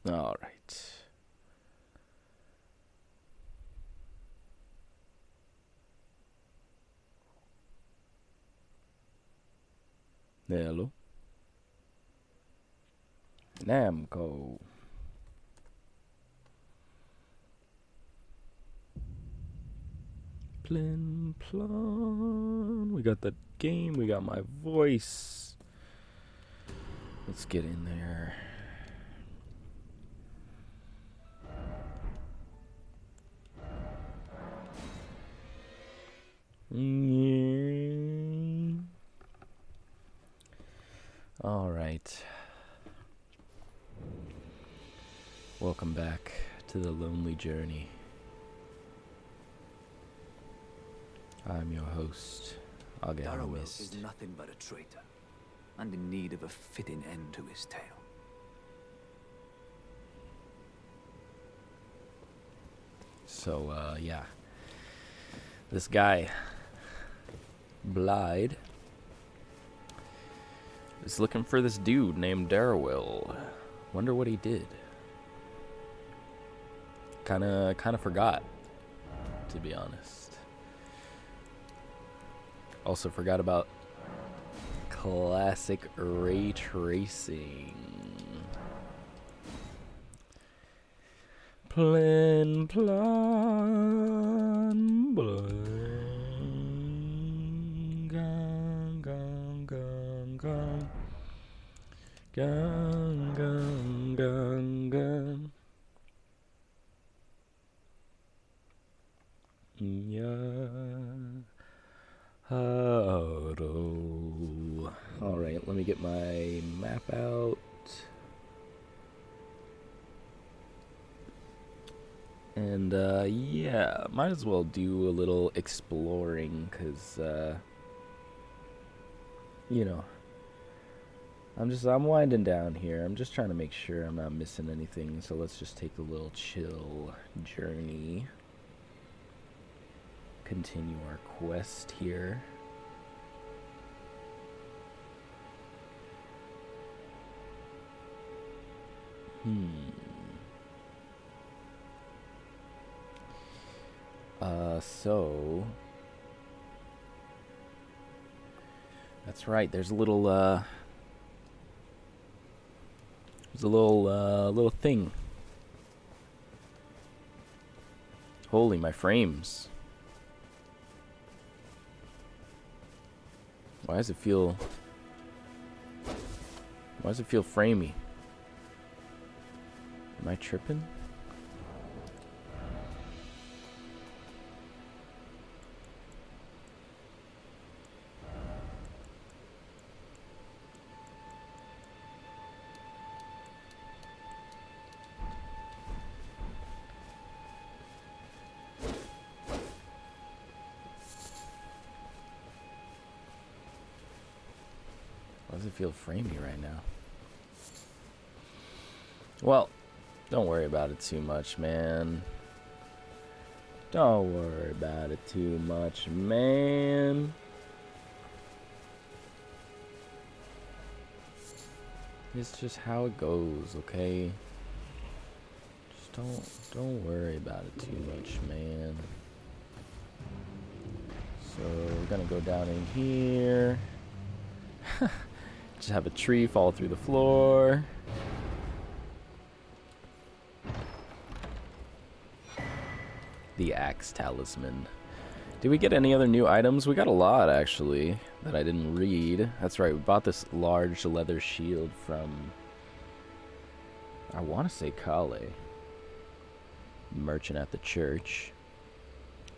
All right. Hello. Namco. Plin plon. We got the game. We got my voice. Let's get in there. All right. Welcome back to the lonely journey. I'm your host, Ageha Mist. Is nothing but a traitor, and in need of a fitting end to his tale. So, yeah. This guy, Blyde, is looking for this dude named Darrowell. Wonder what he did. Kinda forgot, to be honest. Also forgot about classic ray tracing. Plin plon, bling, gun, gun, gun, gun, gun, gun, gun, gun. Yeah. All right, let me get my map out. And, yeah, might as well do a little exploring, because, you know, I'm winding down here. I'm just trying to make sure I'm not missing anything, so let's just take a little chill journey. Continue our quest here. So that's right. There's a little little thing. Holy, my frames. Why does it feel framey? Am I tripping? Why does it feel framey right now? Well, don't worry about it too much, man. Don't worry about it too much, man. It's just how it goes, okay? Just don't worry about it too much, man. So we're gonna go down in here. Just have a tree fall through the floor. The axe talisman. Did we get any other new items? We got a lot, actually, that I didn't read. That's right, we bought this large leather shield from, I want to say Kale. Merchant at the church.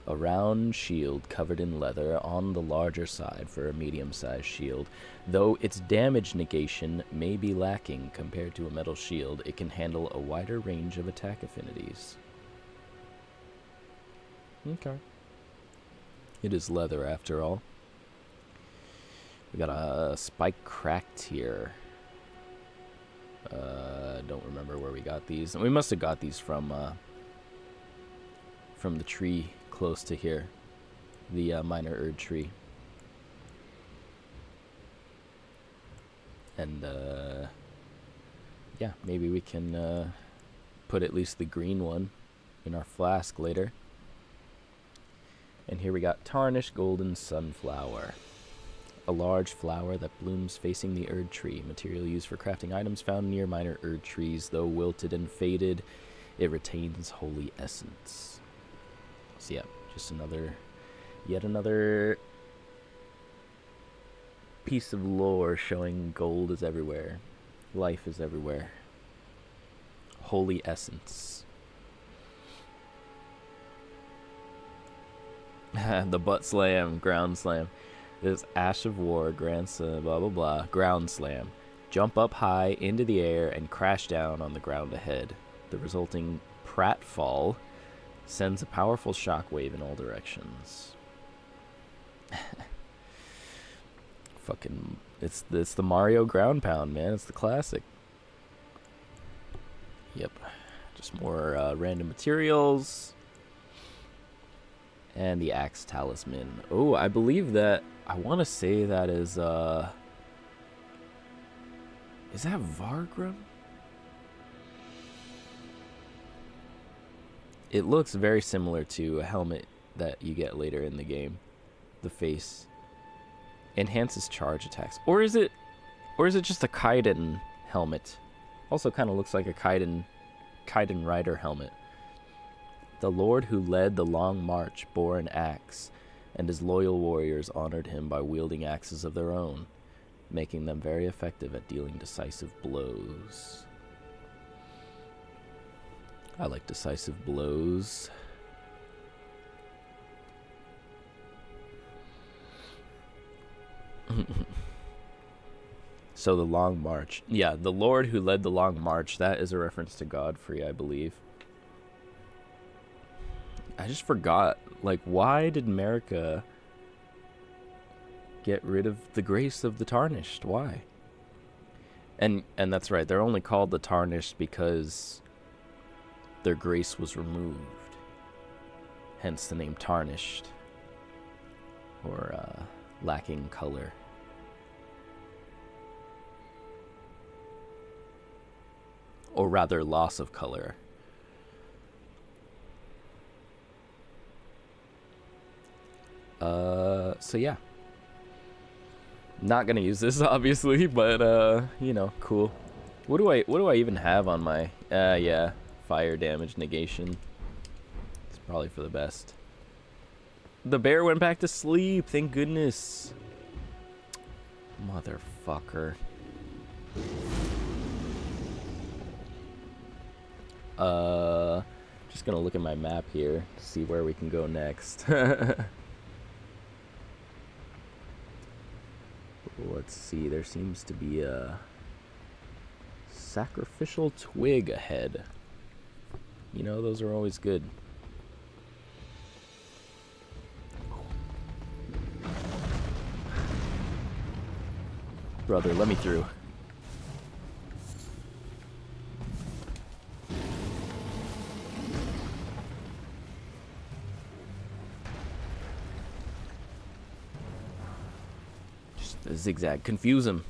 A round shield covered in leather on the larger side for a medium-sized shield. Though its damage negation may be lacking compared to a metal shield, it can handle a wider range of attack affinities. Okay. It is leather after all. We got a spike cracked here. Don't remember where we got these. We must have got these from the tree close to here. The minor erd tree. And yeah, maybe we can put at least the green one in our flask later. And here we got Tarnished Golden Sunflower. A large flower that blooms facing the Erd tree. Material used for crafting items found near minor Erd trees. Though wilted and faded, it retains holy essence. So yeah, just yet another piece of lore showing gold is everywhere. Life is everywhere. Holy essence. The butt slam, ground slam. This Ash of War, grandson, blah blah blah, ground slam. Jump up high into the air and crash down on the ground ahead. The resulting pratfall sends a powerful shockwave in all directions. Fucking, it's the Mario ground pound, man. It's the classic. Yep, just more random materials. And the Axe Talisman. Oh, I believe that, I want to say that is that Vargrim? It looks very similar to a helmet that you get later in the game. The face. Enhances charge attacks. Or is it just a Kaiden helmet? Also kind of looks like a Kaiden rider helmet. The lord who led the long march bore an axe, and his loyal warriors honored him by wielding axes of their own, making them very effective at dealing decisive blows. I like decisive blows. So the long march. Yeah, the lord who led the long march, that is a reference to Godfrey, I believe. I just forgot, like, why did America get rid of the grace of the Tarnished? Why? And that's right, they're only called the Tarnished because their grace was removed. Hence the name Tarnished. Or lacking color. Or rather, loss of color. So yeah. Not gonna use this obviously, but you know, cool. What do I even have on my yeah, fire damage negation. It's probably for the best. The bear went back to sleep, thank goodness. Motherfucker. Just gonna look at my map here to see where we can go next. Let's see, there seems to be a sacrificial twig ahead. You know, those are always good. Brother, let me through. Zigzag, confuse him.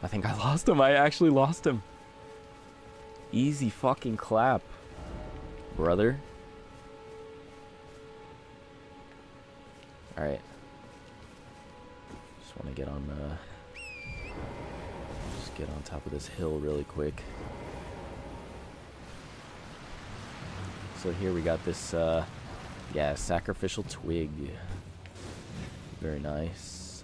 I think I lost him. I actually lost him. Easy fucking clap, brother. All right. Just want to get on just get on top of this hill really quick. So here we got this yeah, sacrificial twig. Very nice.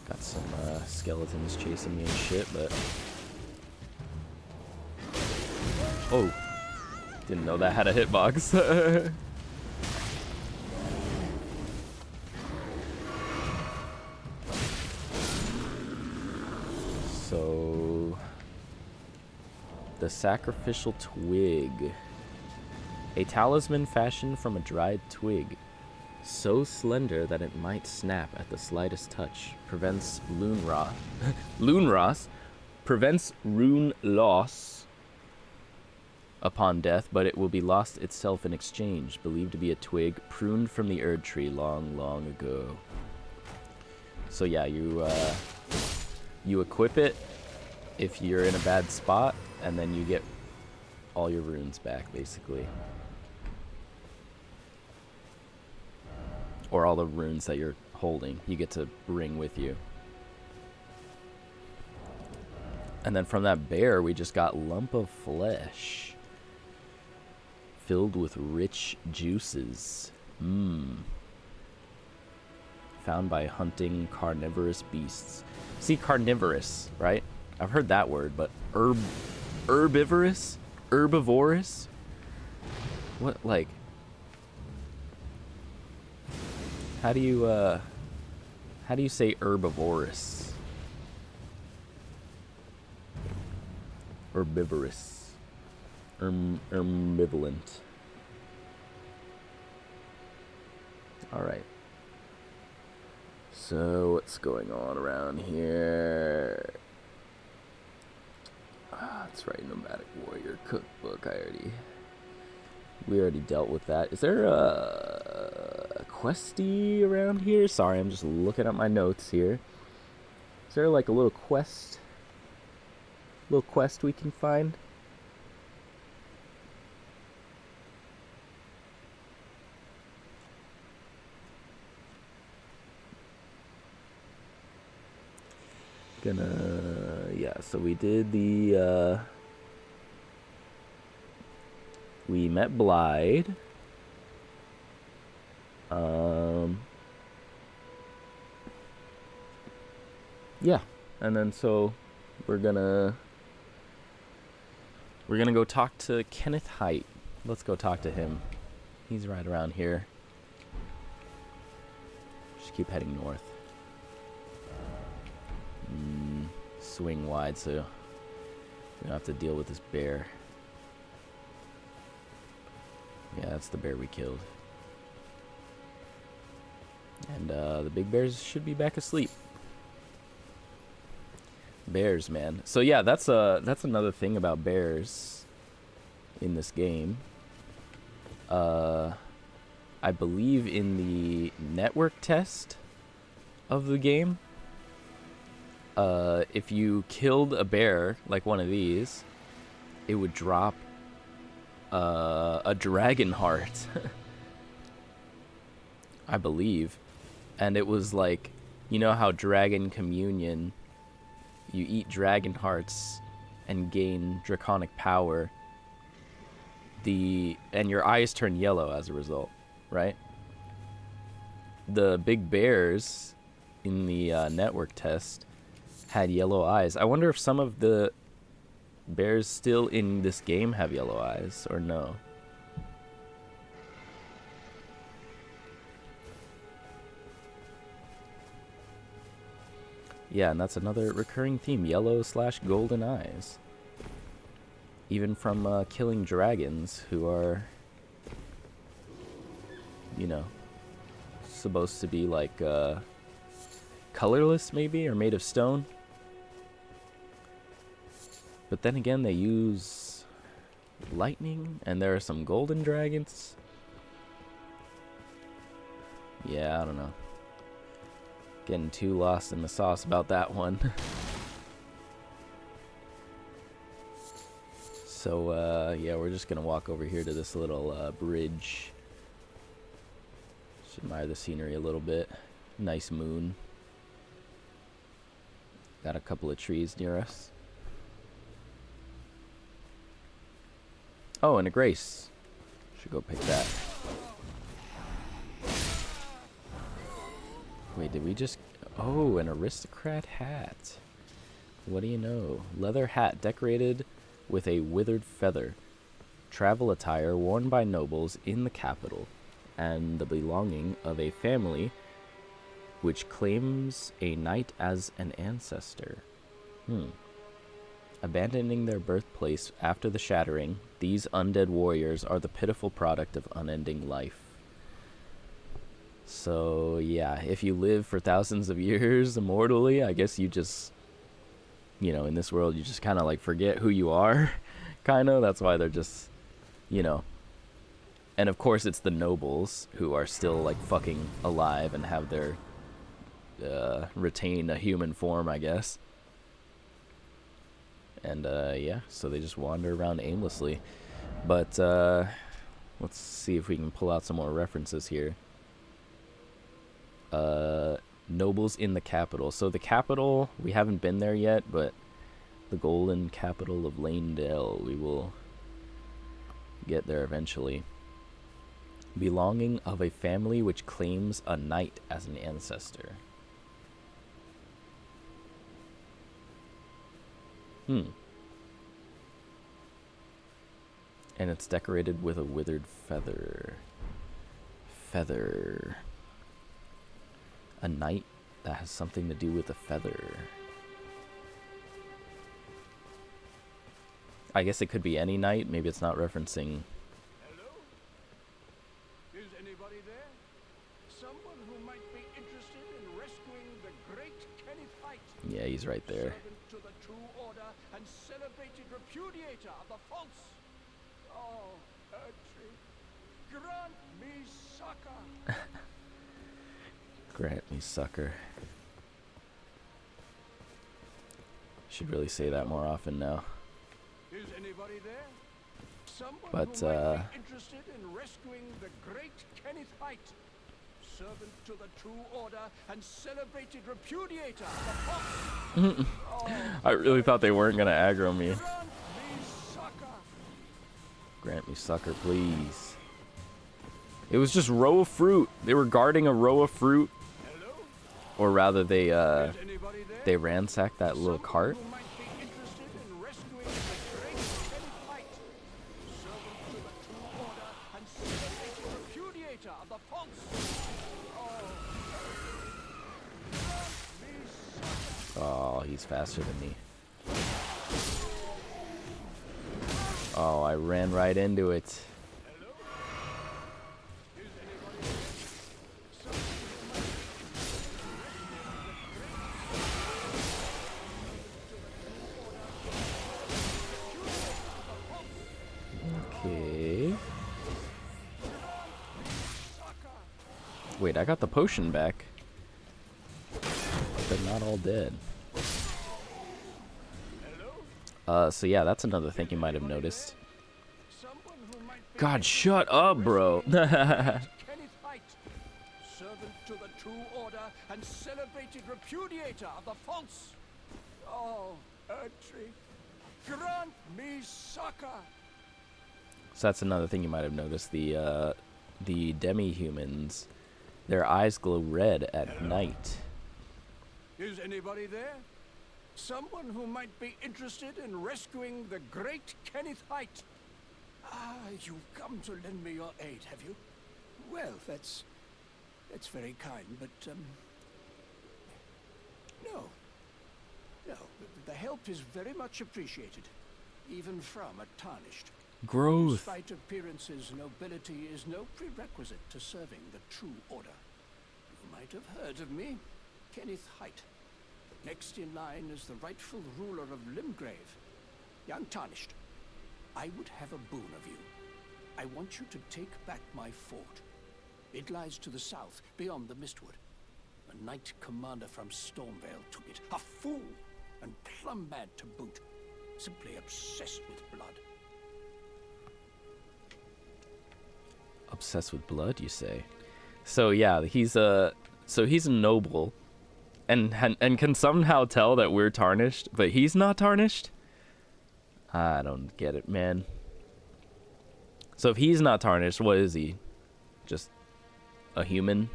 Got some skeletons chasing me and shit, but... Oh! Didn't know that had a hitbox. So... The sacrificial twig. A talisman fashioned from a dried twig. So slender that it might snap at the slightest touch. Prevents prevents rune loss upon death, but it will be lost itself in exchange. Believed to be a twig pruned from the Erd tree long, long ago. So yeah, you You equip it if you're in a bad spot, and then you get all your runes back, basically. Or all the runes that you're holding, you get to bring with you. And then from that bear, we just got lump of flesh. Filled with rich juices. Found by hunting carnivorous beasts. See, carnivorous, right? I've heard that word, but herbivorous? Herbivorous? What, like... How do you say herbivorous? Herbivorous. Ambivalent. Alright. So, what's going on around here? That's right, Nomadic Warrior Cookbook. We already dealt with that. Is there a questy around here? Sorry, I'm just looking at my notes here. Is there like a little quest we can find? Yeah, so we did the we met Blyde. Yeah, and then so we're gonna go talk to Kenneth Height. Let's go talk to him. He's right around here. Just keep heading north. Swing wide so we don't have to deal with this bear. Yeah, that's the bear we killed. And the big bears should be back asleep. Bears, man. So yeah, that's another thing about bears in this game. I believe in the network test of the game, if you killed a bear like one of these, it would drop a dragon heart. I believe. And it was like, you know how Dragon Communion, you eat dragon hearts and gain draconic power, and your eyes turn yellow as a result, right? The big bears in the network test had yellow eyes. I wonder if some of the bears still in this game have yellow eyes or no. Yeah, and that's another recurring theme, yellow/golden eyes. Even from killing dragons who are, you know, supposed to be like colorless maybe, or made of stone. But then again, they use lightning, and there are some golden dragons. Yeah, I don't know. Getting too lost in the sauce about that one. So, yeah, we're just gonna walk over here to this little bridge. Just admire the scenery a little bit. Nice moon. Got a couple of trees near us. Oh, and a grace. Should go pick that. Wait, did we just... Oh, an aristocrat hat. What do you know? Leather hat decorated with a withered feather. Travel attire worn by nobles in the capital, and the belonging of a family which claims a knight as an ancestor. Abandoning their birthplace after the shattering, these undead warriors are the pitiful product of unending life. So, yeah, if you live for thousands of years immortally, I guess you just, you know, in this world, you just kind of like forget who you are, kind of. That's why they're just, you know. And of course, it's the nobles who are still like fucking alive and have their, retain a human form, I guess. And yeah, so they just wander around aimlessly. But let's see if we can pull out some more references here. Nobles in the capital. So the capital, we haven't been there yet, but the golden capital of Lanedale, we will get there eventually. Belonging of a family which claims a knight as an ancestor. And it's decorated with a withered feather. A knight that has something to do with a feather. I guess it could be any knight. Maybe it's not referencing. Hello? Is anybody there? Someone who might be interested in rescuing the great Kenneth Height. Yeah, he's right there. Servant to the true order and celebrated repudiator of the false. Oh, Erdtree, grant me succor. Grant me succor. Should really say that more often now. Is anybody there? Someone But, who might be interested in rescuing the great Kenneth Height. Servant to the true order and celebrated repudiator of the false. I really thought they weren't gonna aggro me. Grant me succor. Grant me succor, please. It was just row of fruit. They were guarding a row of fruit. Hello? Or rather, Is anybody there? they ransacked that little cart. Who might be interested in rescuing the great Kenneth Height. Servant to the true order and celebrated repudiator of the false. Oh, he's faster than me. Oh, I ran right into it. Okay. Wait, I got the potion back. They're not all dead. So yeah, that's another thing you might have noticed. God, shut up, bro. Kenneth Height, servant to the true order and celebrated repudiator of the false. Oh, Erdtree, grant me succor. So that's another thing you might have noticed. The demi-humans, their eyes glow red at night. Is anybody there? Someone who might be interested in rescuing the great Kenneth Height. Ah, you've come to lend me your aid, have you? Well, that's very kind, but, no. No, the help is very much appreciated, even from a tarnished. Growth. Despite appearances, nobility is no prerequisite to serving the true order. You might have heard of me, Kenneth Height. Next in line is the rightful ruler of Limgrave, young Tarnished. I would have a boon of you. I want you to take back my fort. It lies to the south, beyond the Mistwood. A knight commander from Stormvale took it. A fool, and plumb mad to boot. Simply obsessed with blood. Obsessed with blood, you say? So yeah, he's a noble. And can somehow tell that we're tarnished, but he's not tarnished? I don't get it, man. So if he's not tarnished, what is he? Just a human?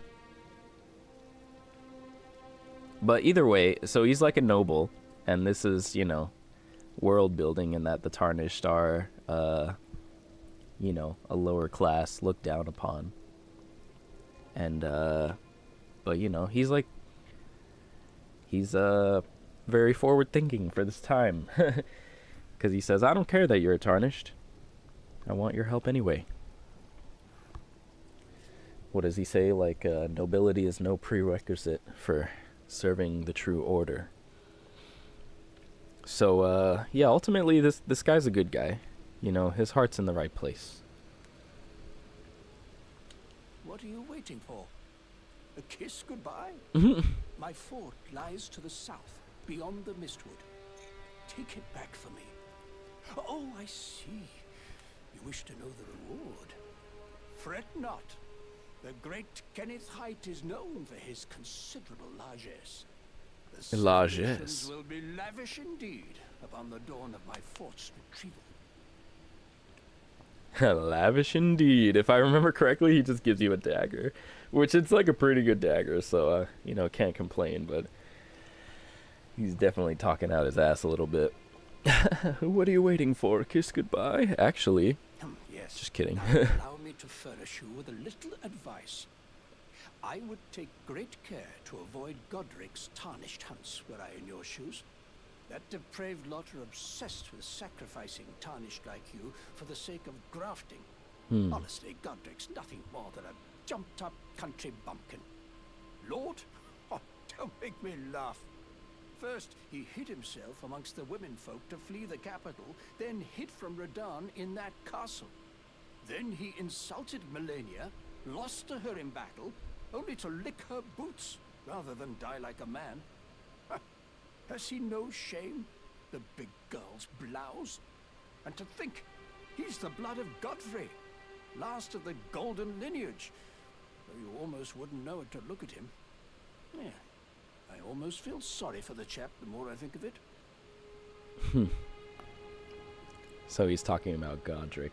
But either way, so he's like a noble, and this is, you know, world building in that the tarnished are, you know, a lower class looked down upon. And, but, you know, he's like, he's very forward thinking for this time. Because he says, I don't care that you're tarnished. I want your help anyway. What does he say? Like, nobility is no prerequisite for serving the true order. So, yeah, ultimately, this guy's a good guy. You know, his heart's in the right place. What are you waiting for? A kiss goodbye? My fort lies to the south, beyond the Mistwood. take it back for me. Oh, I see. You wish to know the reward. Fret not. The great Kenneth Height is known for his considerable largesse. The Largesse. celebrations will be lavish indeed upon the dawn of my fort's retrieval. Lavish indeed. If I remember correctly, he just gives you a dagger, which it's like a pretty good dagger, so you know, can't complain. But he's definitely talking out his ass a little bit. What are you waiting for? Kiss goodbye. Actually, Yes. just kidding. Now allow me to furnish you with a little advice. I would take great care to avoid Godric's tarnished hunts were I in your shoes. That depraved lot are obsessed with sacrificing tarnished like you for the sake of grafting. Honestly, Godric's nothing more than a jumped-up country bumpkin. Lord? Oh, don't make me laugh. First, he hid himself amongst the womenfolk to flee the capital, then hid from Radahn in that castle. Then he insulted Melania, lost to her in battle, only to lick her boots rather than die like a man. Has he no shame, the big girl's blouse? And to think, he's the blood of Godfrey, last of the golden lineage, though you almost wouldn't know it to look at him. Yeah, I almost feel sorry for the chap the more I think of it. So he's talking about Godric.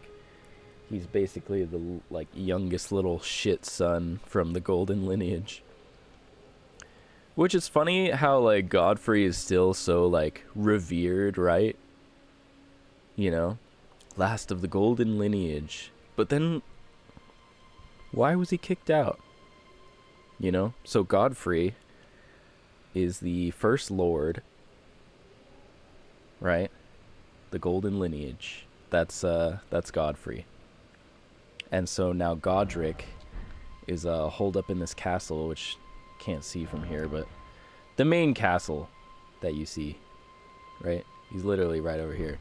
He's basically the like youngest little shit son from the golden lineage. Which is funny how like Godfrey is still so like revered, right? You know, last of the golden lineage. But then why was he kicked out? You know, so Godfrey is the first lord, right? The golden lineage. That's Godfrey. And so now Godric is holed up in this castle, which can't see from here, but the main castle that you see, right? He's literally right over here.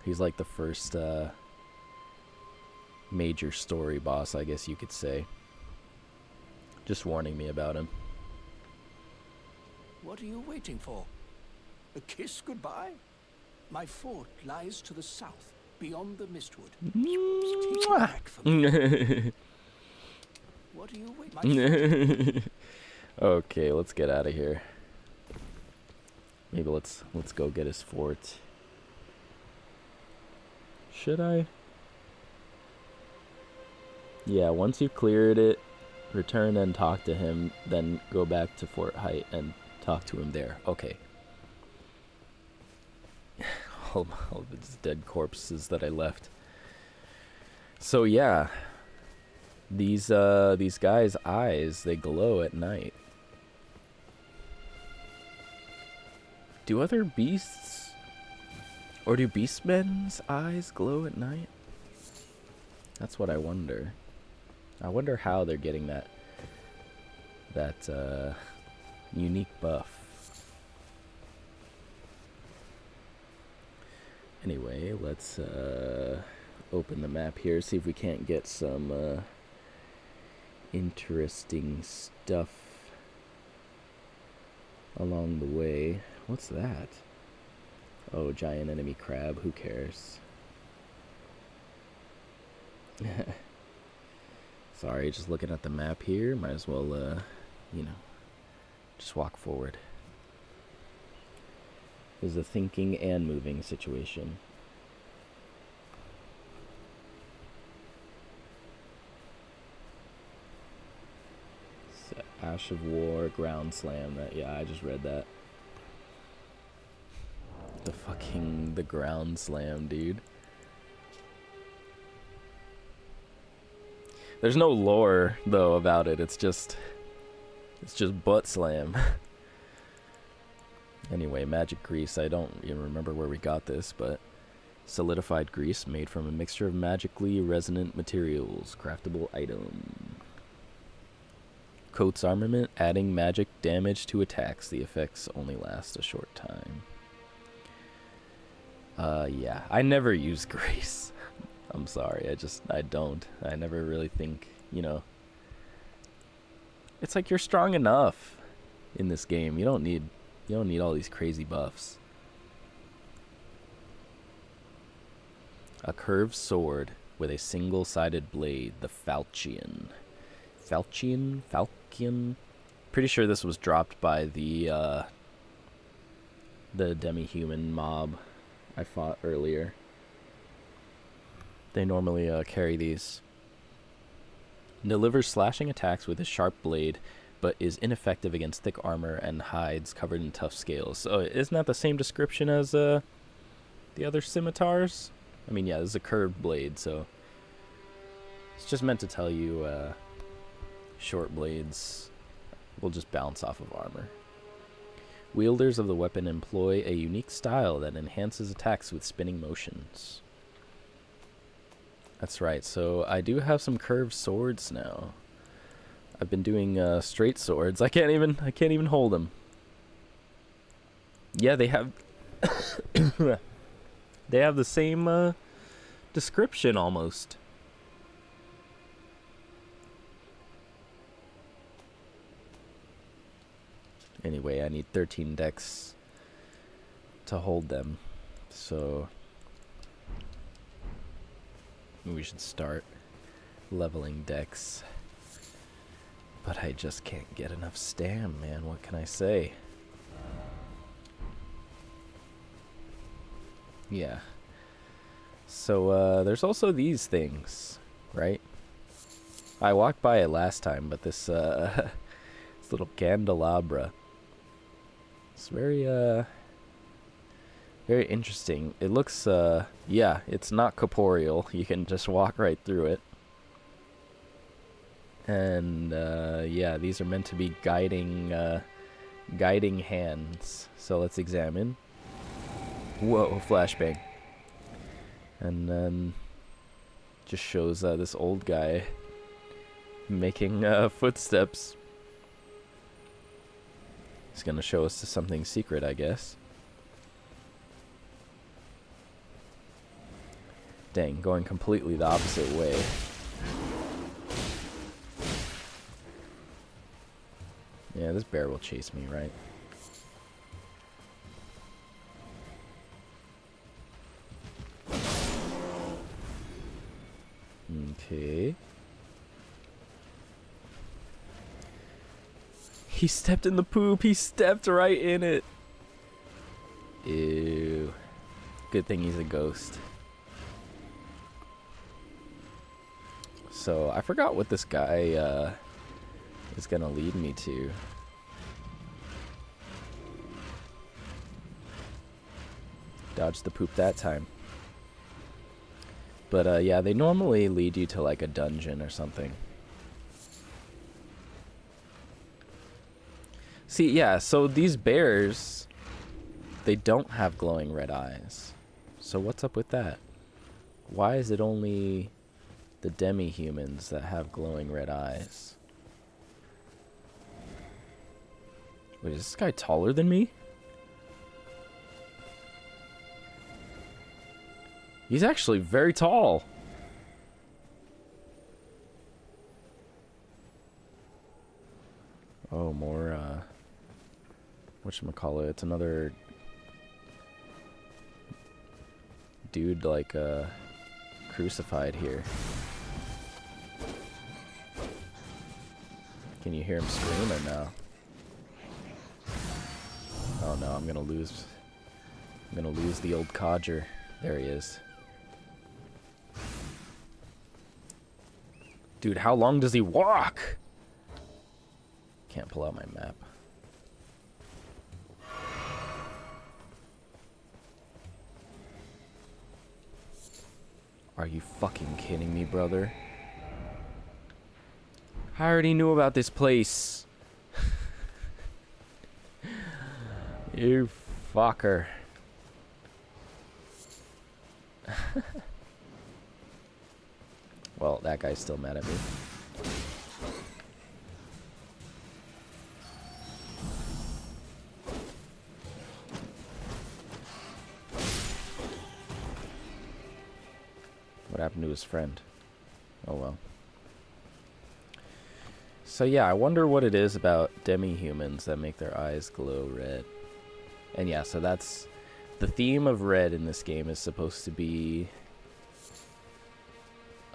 He's like the first major story boss, I guess you could say. Just warning me about him. What are you waiting for? A kiss goodbye? My fort lies to the south, beyond the mistwood. Take it back from me. What are you waiting for? Okay, let's get out of here. Maybe let's go get his fort. Should I? Yeah, once you've cleared it, return and talk to him, then go back to Fort Height and talk to him there. Okay. all the dead corpses that I left. So yeah, these guys' eyes, they glow at night. Do other beasts, or do beastmen's eyes glow at night? That's what I wonder. I wonder how they're getting that unique buff. Anyway, let's open the map here, see if we can't get some interesting stuff along the way. What's that? Oh, giant enemy crab. Who cares? Sorry, just looking at the map here. Might as well, you know, just walk forward. This is a thinking and moving situation. So, Ash of War, Ground Slam. That, yeah, I just read that. The Ground Slam, dude. There's no lore though about it. It's just butt slam. Anyway, magic grease. I don't even remember where we got this, but solidified grease made from a mixture of magically resonant materials. Craftable item. Coats armament, adding magic damage to attacks. The effects only last a short time. Yeah, I never use grease. I'm sorry, I don't. I never really think, you know. It's like you're strong enough in this game. You don't need all these crazy buffs. A curved sword with a single-sided blade, the Falchion. Falchion? Pretty sure this was dropped by the demi-human mob I fought earlier. They normally carry these. Delivers slashing attacks with a sharp blade, but is ineffective against thick armor and hides covered in tough scales. So isn't that the same description as the other scimitars? I mean, yeah, this is a curved blade, so it's just meant to tell you short blades will just bounce off of armor. Wielders of the weapon employ a unique style that enhances attacks with spinning motions. That's right, so I do have some curved swords now. I've been doing straight swords. I can't even hold them. Yeah, they have they have the same description almost. Anyway, I need 13 decks to hold them, so we should start leveling decks. But I just can't get enough stam, man. What can I say? Yeah. So, there's also these things, right? I walked by it last time, but this, this little candelabra. It's very, very interesting. It looks, yeah, it's not corporeal. You can just walk right through it. And, yeah, these are meant to be guiding hands. So let's examine. Whoa, flashbang. And then just shows this old guy making footsteps. He's gonna show us something secret, I guess. Dang, going completely the opposite way. Yeah, this bear will chase me, right? Okay. He stepped in the poop. He stepped right in it. Ew. Good thing he's a ghost. So, I forgot what this guy is gonna lead me to. Dodged the poop that time. But yeah, they normally lead you to like a dungeon or something. See, yeah, so these bears, they don't have glowing red eyes. So what's up with that? Why is it only the demi-humans that have glowing red eyes? Wait, is this guy taller than me? He's actually very tall. Oh, more, whatchamacallit, it's another dude, like, crucified here. Can you hear him scream or no? Oh no, I'm gonna lose the old codger. There he is. Dude, how long does he walk? Can't pull out my map. Are you fucking kidding me, brother? I already knew about this place. You fucker. Well, that guy's still mad at me. What happened to his friend? Oh well. So yeah, I wonder what it is about demi-humans that make their eyes glow red. And yeah, so that's the theme of red in this game is supposed to be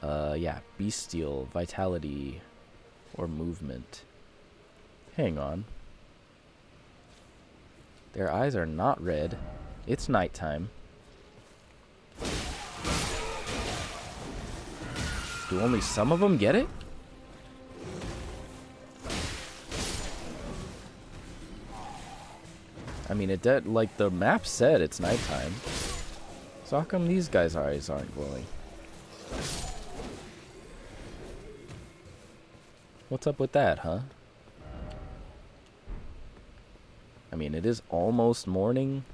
Yeah, bestial, vitality, or movement. Hang on. Their eyes are not red. It's nighttime. Do only some of them get it? I mean, it did, like the map said it's nighttime. So how come these guys' eyes aren't glowing? What's up with that, huh? I mean, it is almost morning.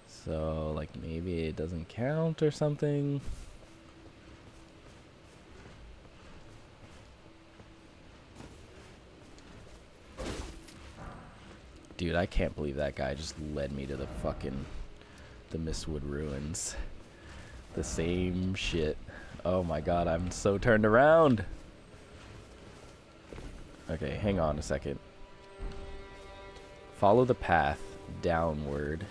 So, like, maybe it doesn't count or something. Dude, I can't believe that guy just led me to the Mistwood Ruins. The same shit. Oh my god, I'm so turned around. Okay, hang on a second. Follow the path downward.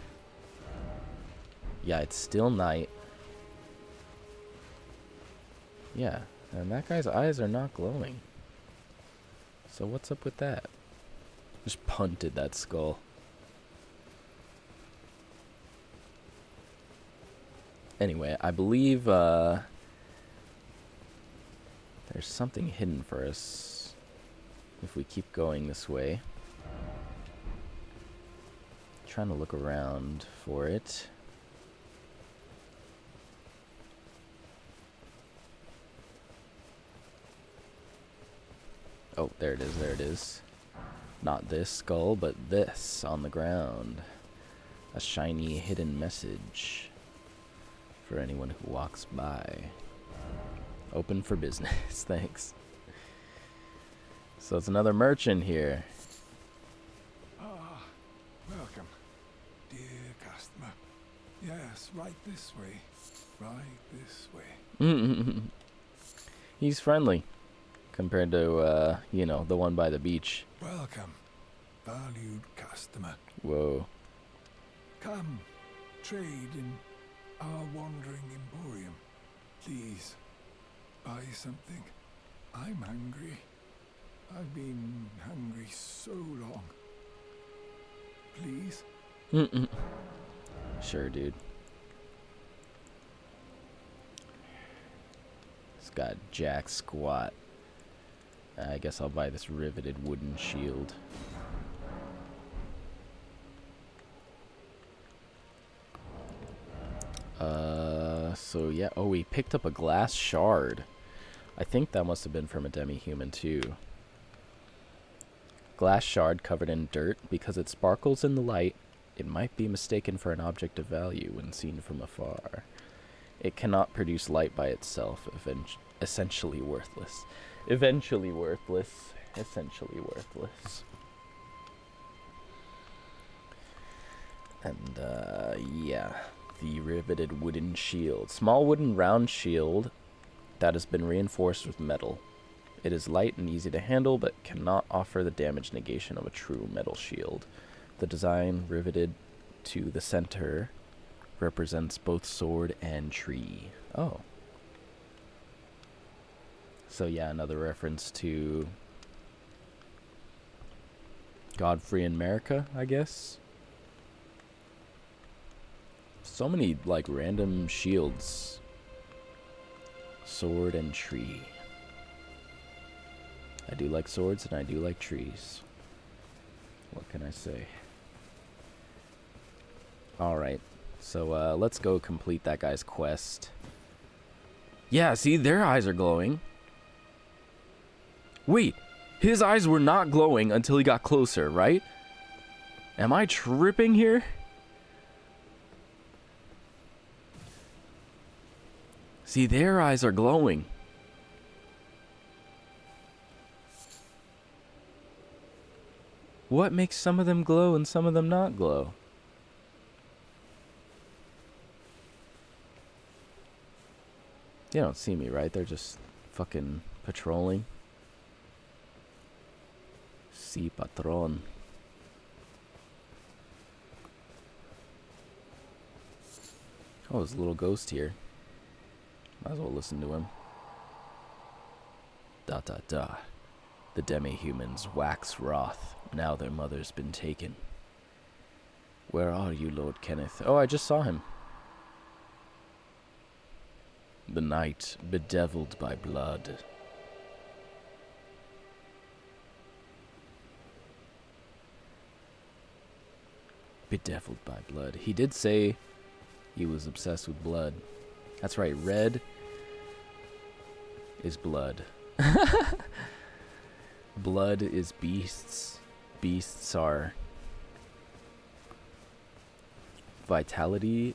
Yeah, it's still night. Yeah, and that guy's eyes are not glowing. So what's up with that? Just punted that skull. Anyway, I believe there's something hidden for us if we keep going this way. Trying to look around for it. Oh, there it is, there it is. Not this skull, but this on the ground. A shiny hidden message for anyone who walks by. Open for business, thanks. So it's another merchant here. Ah, welcome, dear customer. Yes, right this way. Right this way. He's friendly compared to, you know, the one by the beach. Welcome, valued customer. Whoa. Come, trade in our wandering emporium. Please, buy something. I'm hungry. I've been hungry so long. Please? Sure, dude. It's got jack squat. I guess I'll buy this riveted wooden shield. So yeah, oh, we picked up a glass shard. I think that must have been from a demi-human too. Glass shard covered in dirt. Because it sparkles in the light, it might be mistaken for an object of value when seen from afar. It cannot produce light by itself, essentially worthless. Eventually worthless. Essentially worthless. And, yeah. The riveted wooden shield. Small wooden round shield that has been reinforced with metal. It is light and easy to handle, but cannot offer the damage negation of a true metal shield. The design, riveted to the center, represents both sword and tree. Oh. So yeah, another reference to Godfrey and America, I guess. So many, like, random shields. Sword and tree. I do like swords and I do like trees. What can I say? Alright. So, let's go complete that guy's quest. Yeah, see, their eyes are glowing. Wait, his eyes were not glowing until he got closer, right? Am I tripping here? See, their eyes are glowing. What makes some of them glow and some of them not glow? They don't see me, right? They're just fucking patrolling. Si, patron. Oh, there's a little ghost here. Might as well listen to him. Dot dot dot. The demi-humans wax wroth. Now their mother's been taken. Where are you, Lord Kenneth? Oh, I just saw him. The night bedeviled by blood. Bedeviled by blood. He did say he was obsessed with blood. That's right, red is blood. Blood is beasts. Beasts are vitality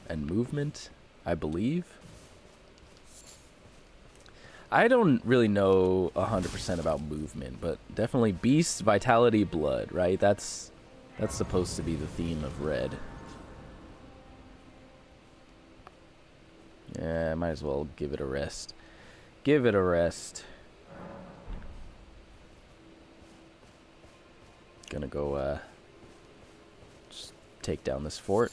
and movement, I believe. I don't really know 100% about movement, but definitely beasts, vitality, blood, right? That's supposed to be the theme of red. Yeah, I might as well give it a rest. Give it a rest. Gonna go just take down this fort.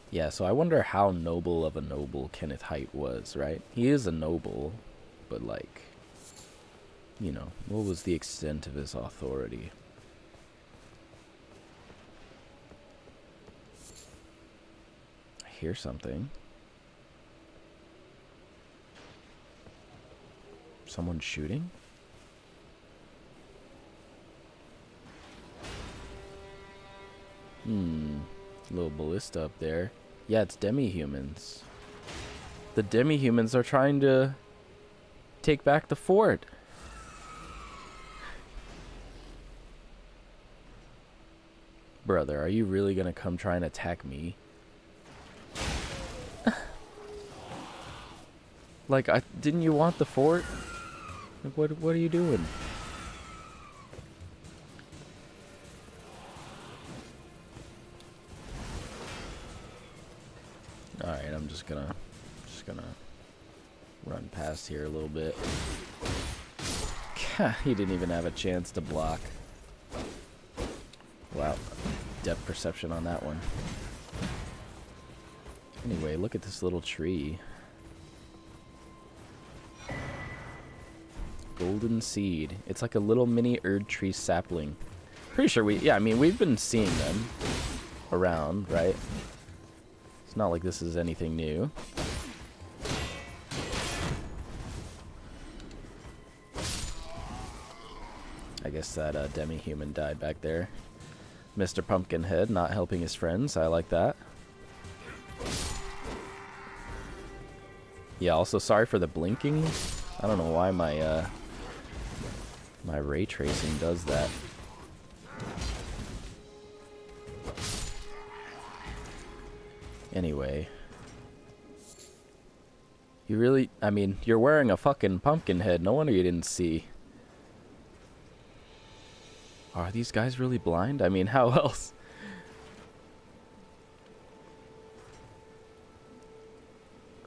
Yeah, so I wonder how noble of a noble Kenneth Haight was, right? He is a noble, but like, you know, what was the extent of his authority? I hear something. Someone shooting? Little ballista up there. Yeah, it's demi-humans. The demi-humans are trying to take back the fort. Brother, are you really gonna come try and attack me? Like, didn't you want the fort? Like, what are you doing? All right, I'm just gonna run past here a little bit. He didn't even have a chance to block. Wow, depth perception on that one. Anyway, look at this little tree. Golden seed. It's like a little mini Erd tree sapling. Pretty sure we've been seeing them around, right? It's not like this is anything new. I guess that demi-human died back there. Mr. Pumpkinhead not helping his friends. I like that. Yeah, also sorry for the blinking. I don't know why my my ray tracing does that. Anyway. You really, I mean, you're wearing a fucking pumpkin head. No wonder you didn't see. Are these guys really blind? I mean, how else?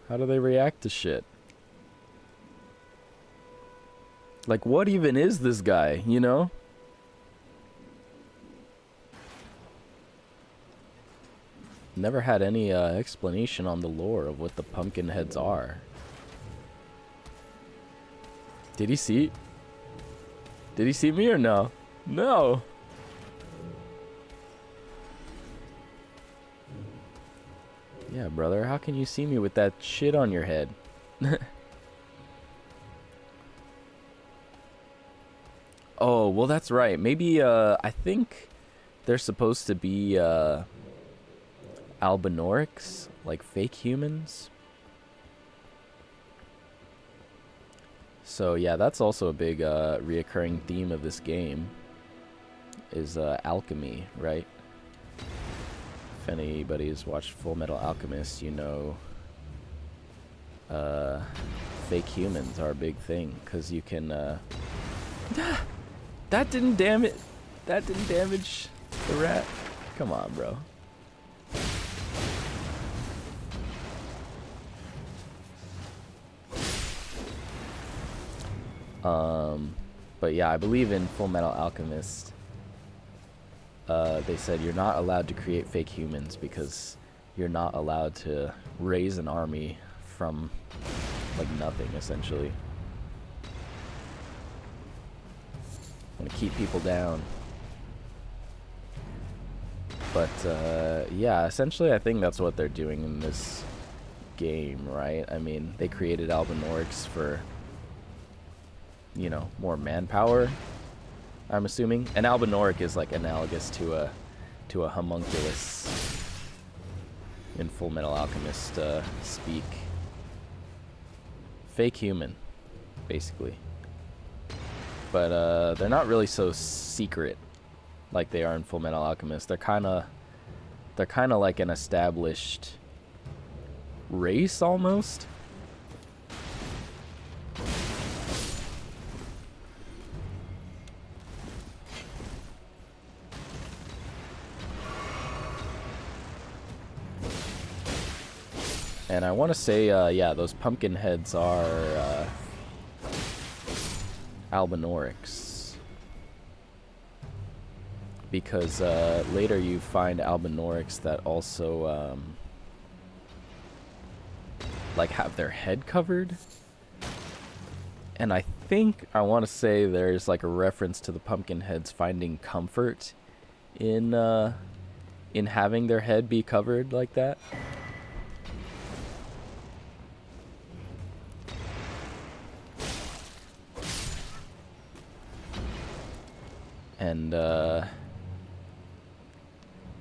How do they react to shit? Like, what even is this guy, you know? Never had any explanation on the lore of what the pumpkin heads are. Did he see? Did he see me or no? No. Yeah, brother, how can you see me with that shit on your head? Oh, well, that's right. Maybe, I think they're supposed to be, albinorics, like fake humans. So, yeah, that's also a big, reoccurring theme of this game, is, alchemy, right? If anybody's watched Full Metal Alchemist, you know, fake humans are a big thing, because you can, that didn't damage the rat. Come on, bro. But yeah, I believe in Full Metal Alchemist. they said you're not allowed to create fake humans because you're not allowed to raise an army from like nothing, essentially. Want to keep people down. But yeah, essentially I think that's what they're doing in this game, right? I mean, they created Albinorics for, you know, more manpower, I'm assuming. An Albinoric is like analogous to a homunculus in Full Metal Alchemist speak. Fake human, basically. But they're not really so secret like they are in Full Metal Alchemist. They're kind of like an established race almost. And I want to say, yeah, those pumpkin heads are Albinorics. Because later you find Albinorics that also, like, have their head covered. And I think, I want to say there's, like, a reference to the pumpkin heads finding comfort in having their head be covered like that. And,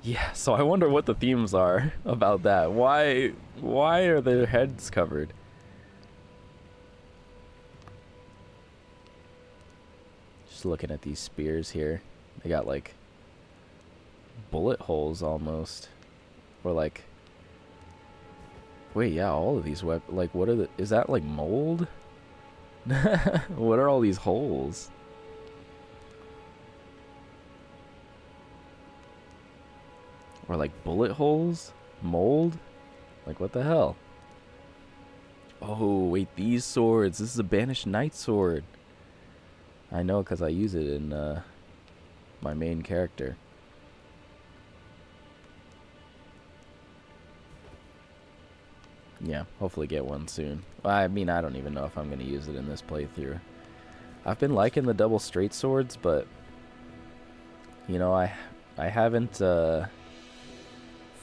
yeah, so I wonder what the themes are about that. Why are their heads covered? Just looking at these spears here. They got, like, bullet holes almost. Or, like... Wait, yeah, all of these like, what are the... Is that, like, mold? What are all these holes? Or like bullet holes? Mold? Like what the hell? Oh, wait, these swords. This is a Banished Knight sword. I know because I use it in my main character. Yeah, hopefully get one soon. I mean, I don't even know if I'm going to use it in this playthrough. I've been liking the double straight swords, but... You know, I haven't...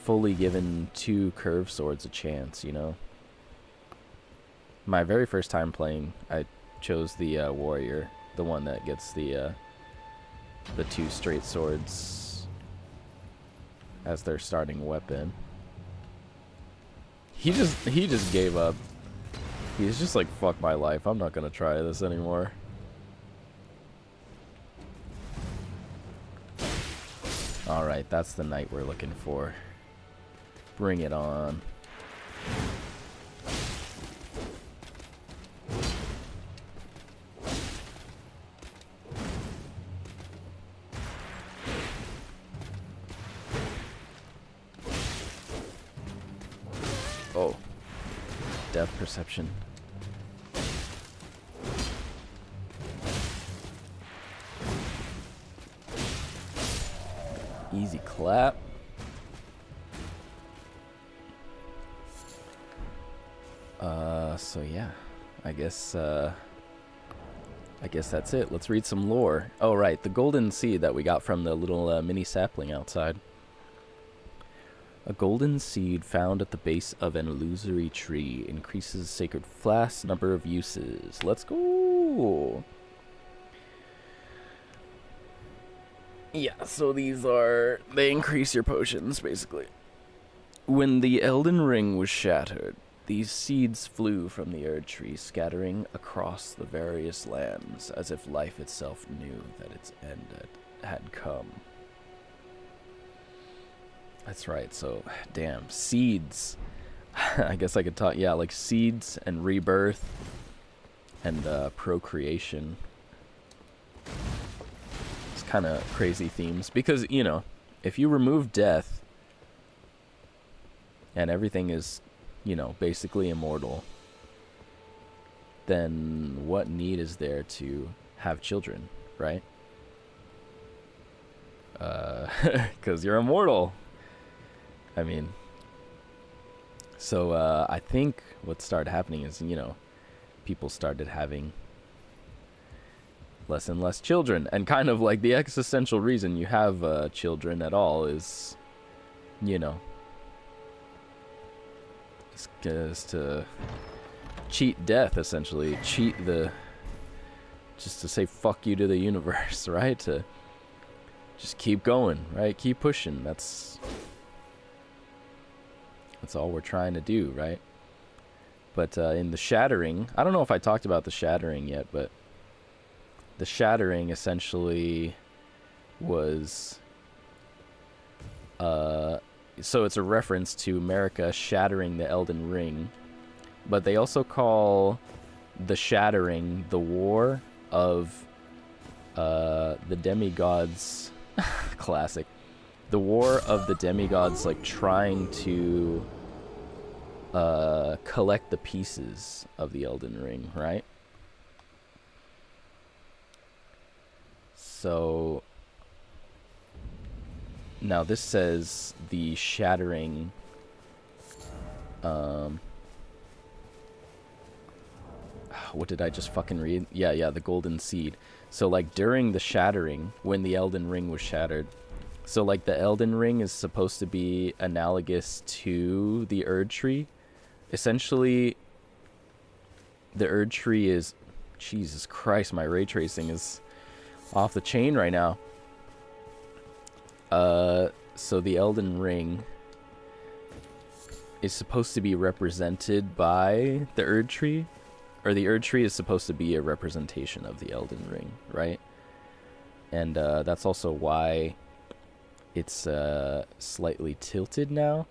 fully given two curved swords a chance, you know. My very first time playing, I chose the warrior, the one that gets the two straight swords as their starting weapon. He just gave up. He's just like, fuck my life, I'm not gonna try this anymore. Alright, that's the knight we're looking for. Bring it on. Oh. Depth perception. Easy clap. So yeah, I guess that's it. Let's read some lore. Oh right, the golden seed that we got from the little mini sapling outside. A golden seed found at the base of an illusory tree increases sacred flask's number of uses. Let's go. Yeah, so they increase your potions basically. When the Elden Ring was shattered, these seeds flew from the Erd Tree, scattering across the various lands, as if life itself knew that its end had come. That's right, so, damn, seeds. I guess I could talk, yeah, like seeds and rebirth and procreation. It's kind of crazy themes, because, you know, if you remove death and everything is, you know, basically immortal, then what need is there to have children, right? Because you're immortal. I mean, so I think what started happening is, you know, people started having less and less children, and kind of like the existential reason you have children at all is, you know, is to cheat death, essentially. Just to say fuck you to the universe, right? To just keep going, right? Keep pushing. That's all we're trying to do, right? But in the Shattering, I don't know if I talked about the Shattering yet, but the Shattering essentially was so it's a reference to America shattering the Elden Ring, but they also call the Shattering the war of the demigods. Classic. The war of the demigods, like trying to collect the pieces of the Elden Ring, right? So now this says the Shattering what did I just fucking read? Yeah, the Golden Seed. So like during the Shattering, when the Elden Ring was shattered, so like the Elden Ring is supposed to be analogous to the Erd Tree. Essentially, the Erd Tree is, Jesus Christ, my ray tracing is off the chain right now. So the Elden Ring is supposed to be represented by the Erd Tree, or the Erd Tree is supposed to be a representation of the Elden Ring, right? And that's also why it's slightly tilted now,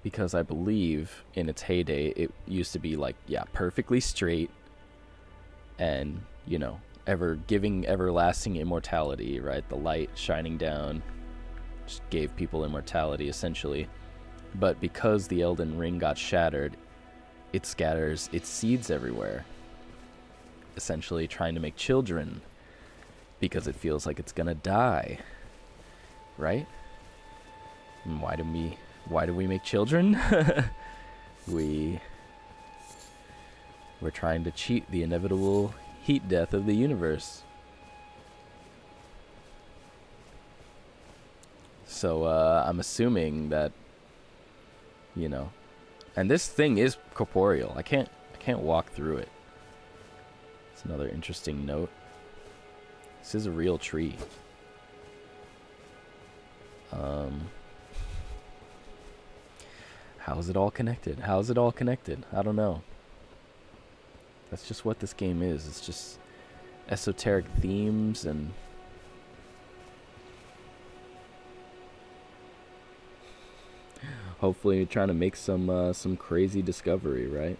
because I believe in its heyday it used to be like, yeah, perfectly straight and, you know, giving everlasting immortality, right? The light shining down just gave people immortality essentially. But because the Elden Ring got shattered, it scatters its seeds everywhere, essentially trying to make children because it feels like it's gonna die, right? And why do we make children? We're trying to cheat the inevitable heat death of the universe. So I'm assuming that, you know, and this thing is corporeal. I can't walk through it. It's another interesting note. This is a real tree. How is it all connected? How is it all connected? I don't know. That's just what this game is. It's just esoteric themes and hopefully trying to make some crazy discovery, right?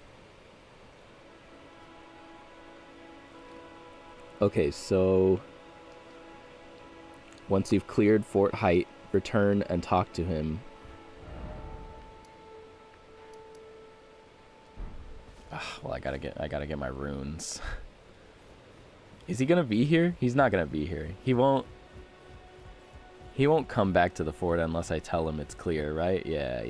Okay, so once you've cleared Fort Height, return and talk to him. Well, I gotta get my runes. Is he gonna be here? He's not gonna be here. He won't come back to the fort unless I tell him it's clear, right? Yeah.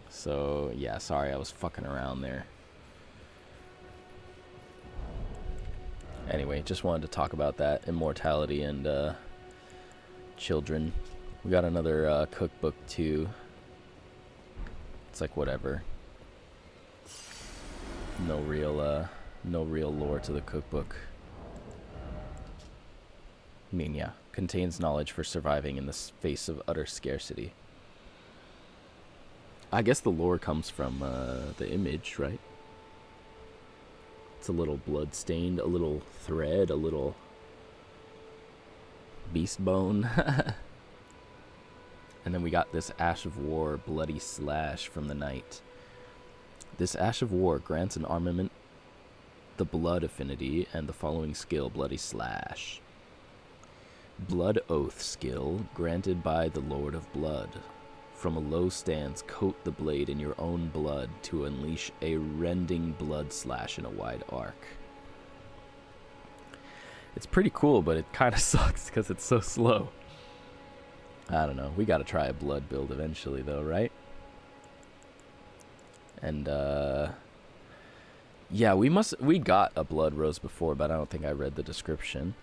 So, yeah, sorry, I was fucking around there. Anyway, just wanted to talk about that. Immortality and children. We got another cookbook too. It's like whatever. No real lore to the cookbook. I mean, yeah, contains knowledge for surviving in the face of utter scarcity. I guess the lore comes from the image, right? It's a little blood-stained, a little thread, a little beast bone. And then we got this Ash of War bloody slash from the night. This Ash of War grants an armament the blood affinity and the following skill, bloody slash. Blood oath skill granted by the Lord of Blood. From a low stance, coat the blade in your own blood to unleash a rending blood slash in a wide arc. It's pretty cool, but it kind of sucks because it's so slow. I don't know. We got to try a blood build eventually, though, right? And, yeah, we got a blood rose before, but I don't think I read the description.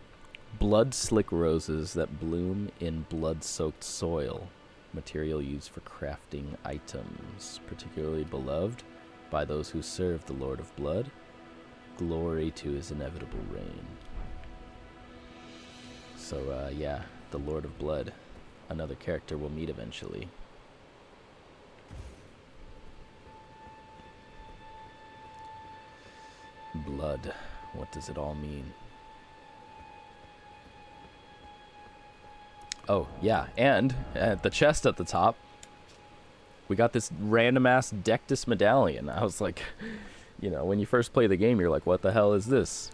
Blood slick roses that bloom in blood-soaked soil. Material used for crafting items, particularly beloved by those who serve the Lord of Blood. Glory to his inevitable reign. So, yeah, the Lord of Blood. Another character we'll meet eventually. Blood. What does it all mean? Oh, yeah, and at the chest at the top, we got this random-ass Dectus medallion. I was like, you know, when you first play the game, you're like, what the hell is this?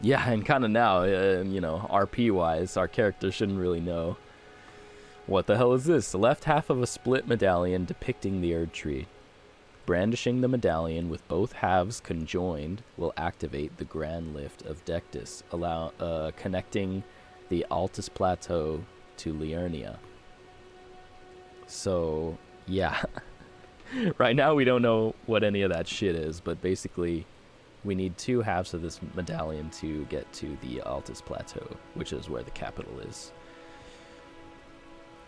Yeah, and kind of now, you know, RP-wise, our character shouldn't really know. What the hell is this? The left half of a split medallion depicting the Erd Tree. Brandishing the medallion with both halves conjoined will activate the Grand Lift of Dectus, connecting the Altus Plateau to Liurnia. So, yeah. Right now we don't know what any of that shit is, but basically we need two halves of this medallion to get to the Altus Plateau, which is where the capital is.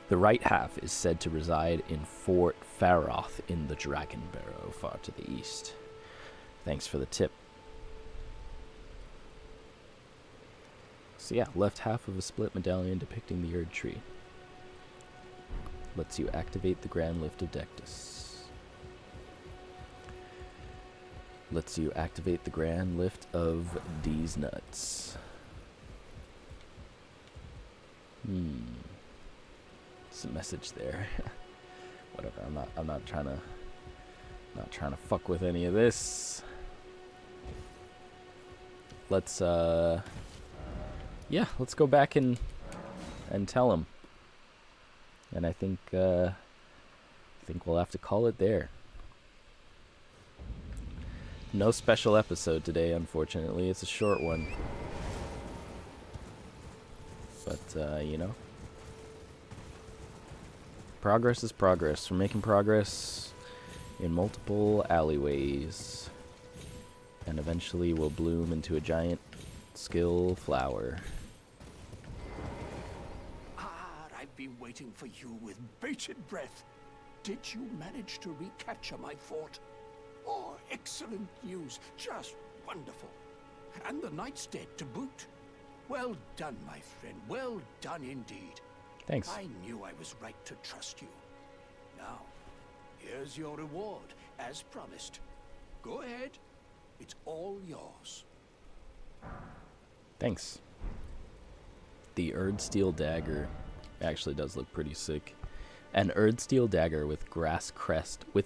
The right half is said to reside in Fort Faroth in the Dragon Barrow, far to the east. Thanks for the tip. So yeah, left half of a split medallion depicting the Erd Tree. Lets you activate the Grand Lift of Dectus. Lets you activate the Grand Lift of D's Nuts. It's a message there. Whatever. I'm not trying to fuck with any of this. Let's yeah, let's go back and tell him. And I think we'll have to call it there. No special episode today, unfortunately. It's a short one. But you know, progress is progress. We're making progress in multiple alleyways. And eventually we'll bloom into a giant skill flower. I've been waiting for you with bated breath. Did you manage to recapture my fort? Oh, excellent news. Just wonderful. And the knight's dead to boot. Well done, my friend. Well done indeed. Thanks. I knew I was right to trust you. Now, here's your reward, as promised. Go ahead. It's all yours. Thanks. The Erdsteel dagger actually does look pretty sick. An Erdsteel dagger with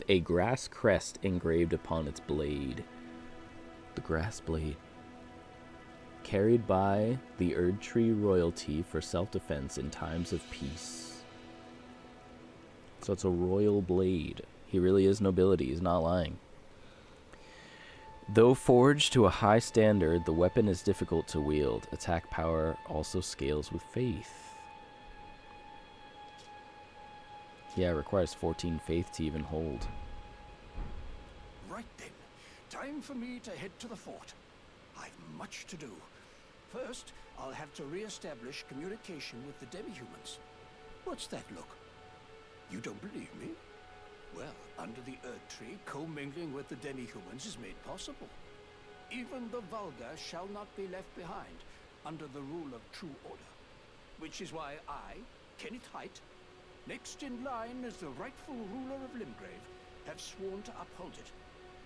a grass crest engraved upon its blade. The grass blade. Carried by the Erd Tree royalty for self-defense in times of peace. So it's a royal blade. He really is nobility. He's not lying. Though forged to a high standard, the weapon is difficult to wield. Attack power also scales with faith. Yeah, it requires 14 faith to even hold. Right then. Time for me to head to the fort. I've much to do. First, I'll have to re-establish communication with the demi-humans. What's that look? You don't believe me? Well, under the Erd Tree, commingling with the demi-humans is made possible. Even the vulgar shall not be left behind under the rule of true order. Which is why I, Kenneth Height, next in line as the rightful ruler of Limgrave, have sworn to uphold it.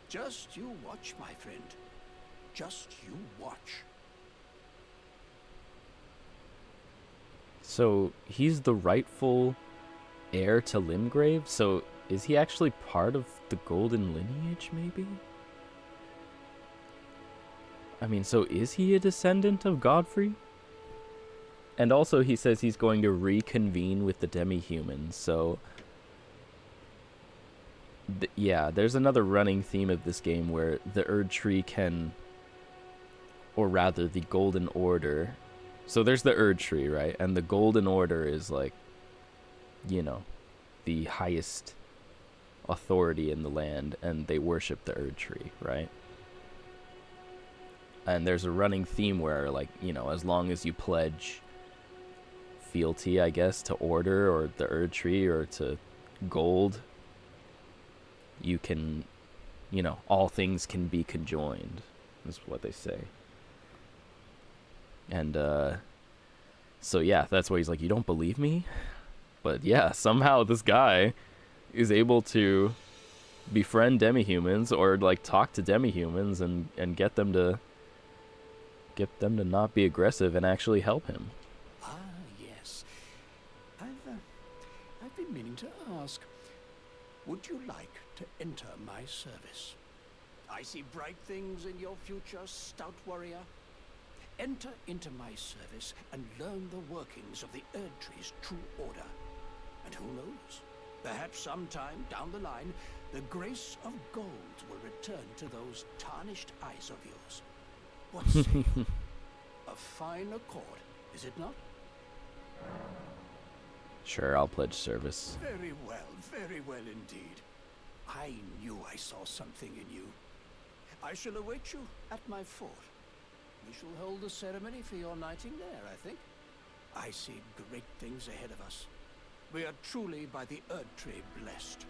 Just you watch, my friend. Just you watch. So he's the rightful heir to Limgrave? So is he actually part of the golden lineage, maybe? I mean, so is he a descendant of Godfrey? And also he says he's going to reconvene with the demi-humans, so... yeah, there's another running theme of this game where the Erd Tree can... or rather, the Golden Order... so there's the Erd Tree, right? And the Golden Order is like, you know, the highest authority in the land, and they worship the Erd Tree, right? And there's a running theme where, like, you know, as long as you pledge fealty, I guess, to Order or the Erd Tree or to gold, you can, you know, all things can be conjoined, is what they say. And, so yeah, that's why he's like, you don't believe me? But yeah, somehow this guy is able to befriend demi-humans or, like, talk to demi-humans and get them to not be aggressive and actually help him. Ah, yes. I've been meaning to ask, would you like to enter my service? I see bright things in your future, stout warrior. Enter into my service and learn the workings of the Erd Tree's true order. And who knows, perhaps sometime down the line, the grace of gold will return to those tarnished eyes of yours. What say you? A fine accord, is it not? Sure, I'll pledge service. Very well indeed. I knew I saw something in you. I shall await you at my fort. We shall hold the ceremony for your knighting there, I think. I see great things ahead of us. We are truly by the Erd Tree blessed.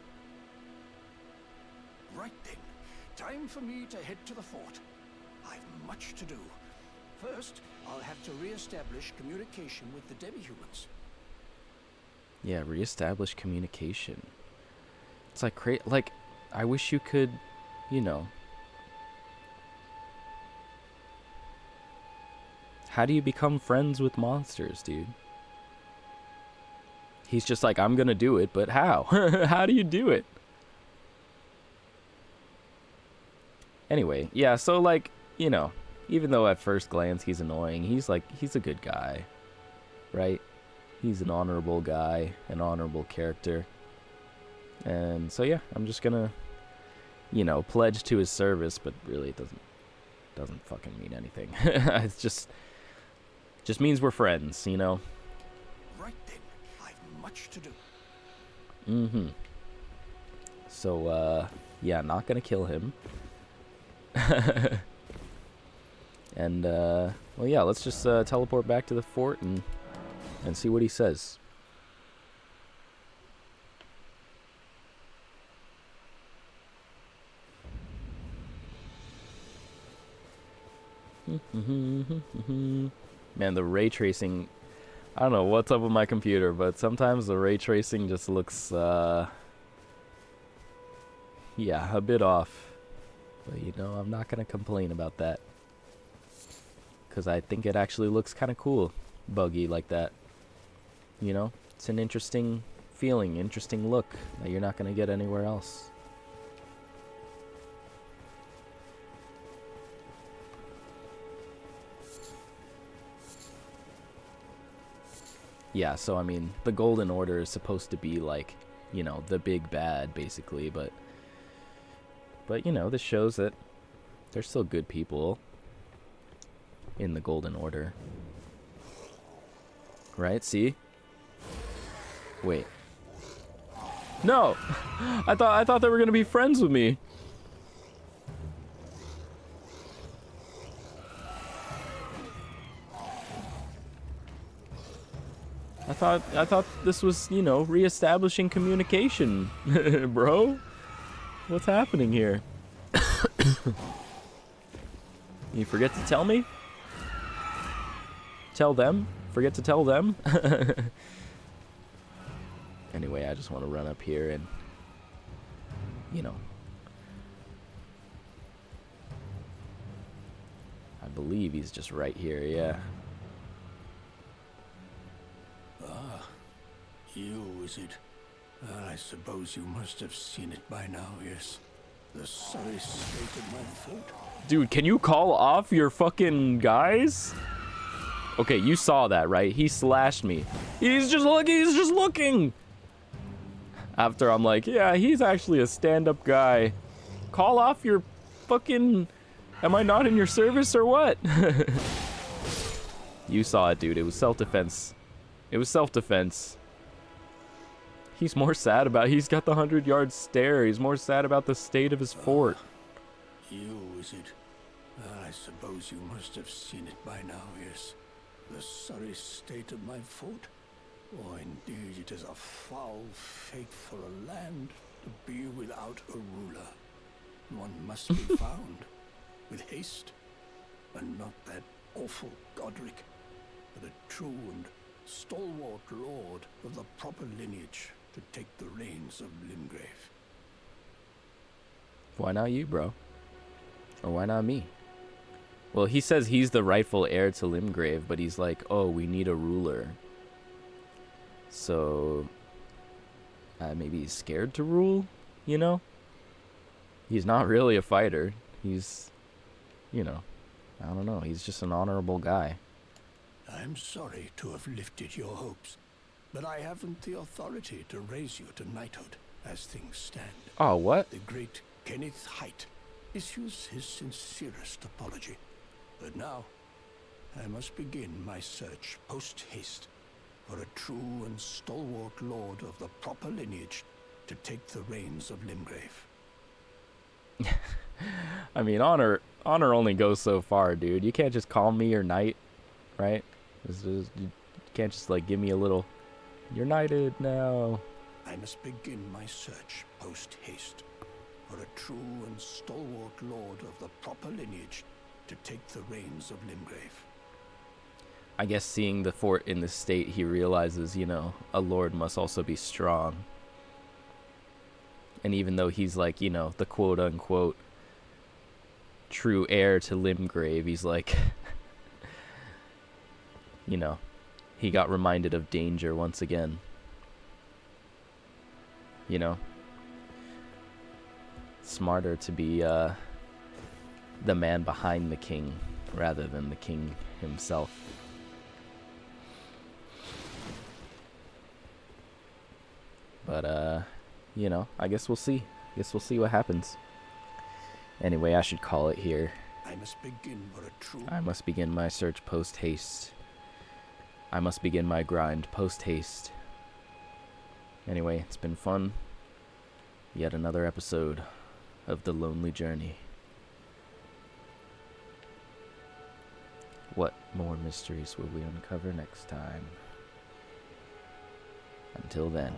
Right then, time for me to head to the fort. I've much to do. First, I'll have to re-establish communication with the demi-humans. Yeah, re-establish communication. It's like like, I wish you could, you know. How do you become friends with monsters, dude? He's just like, I'm gonna do it, but how? How do you do it? Anyway, yeah, so, like, you know, even though at first glance he's annoying, he's a good guy, right? He's an honorable guy, an honorable character. And so, yeah, I'm just gonna, you know, pledge to his service, but really it doesn't fucking mean anything. It's just means we're friends, you know? Right then, I've much to do. Mm-hmm. So, yeah, not gonna kill him. And, well, yeah, let's just teleport back to the fort and see what he says. Man, the ray tracing, I don't know what's up with my computer, but sometimes the ray tracing just looks, yeah, a bit off. But, you know, I'm not going to complain about that. Because I think it actually looks kind of cool, buggy like that. You know, it's an interesting feeling, interesting look that you're not going to get anywhere else. Yeah, so I mean, the Golden Order is supposed to be like, you know, the big bad, basically, but you know, this shows that there's still good people in the Golden Order. Right? See? Wait. No! I thought they were gonna be friends with me. I thought this was, you know, reestablishing communication, bro. What's happening here? You forget to tell me? Tell them? Forget to tell them? Anyway, I just want to run up here and, you know. I believe he's just right here, yeah. Ah, you, is it? I suppose you must have seen it by now, yes. The sorry state of my fort. Dude, can you call off your fucking guys? Okay, you saw that, right? He slashed me. He's just looking. After I'm like, yeah, he's actually a stand-up guy. Call off your fucking... Am I not in your service or what? You saw it, dude. It was self-defense. It was self-defense. He's more sad about... He's got the 100-yard stare. He's more sad about the state of his fort. You, is it? I suppose you must have seen it by now, yes. The sorry state of my fort? Oh, indeed, it is a foul fate for a land to be without a ruler. One must be found, with haste, and not that awful Godric, but a true and stalwart lord of the proper lineage to take the reins of Limgrave. Why not you, bro? Or why not me? Well, he says he's the rightful heir to Limgrave, but he's like, oh, we need a ruler. So, maybe he's scared to rule, you know? He's not really a fighter. He's, you know, I don't know. He's just an honorable guy. I'm sorry to have lifted your hopes, but I haven't the authority to raise you to knighthood as things stand. Oh, what? The great Kenneth Height issues his sincerest apology. But now, I must begin my search post-haste for a true and stalwart lord of the proper lineage to take the reins of Limgrave. I mean, honor only goes so far, dude. You can't just call me your knight, right? You can't just, like, give me a little, you're knighted now. I must begin my search post-haste for a true and stalwart lord of the proper lineage to take the reins of Limgrave. I guess seeing the fort in this state, he realizes, you know, a lord must also be strong. And even though he's like, you know, the quote-unquote true heir to Limgrave, he's like, you know, he got reminded of danger once again. You know? Smarter to be the man behind the king rather than the king himself. But, you know, I guess we'll see. Guess we'll see what happens. Anyway, I should call it here. I must begin for a true... I must begin my search post-haste. I must begin my grind post-haste. Anyway, it's been fun. Yet another episode of The Lonely Journey. What more mysteries will we uncover next time? Until then.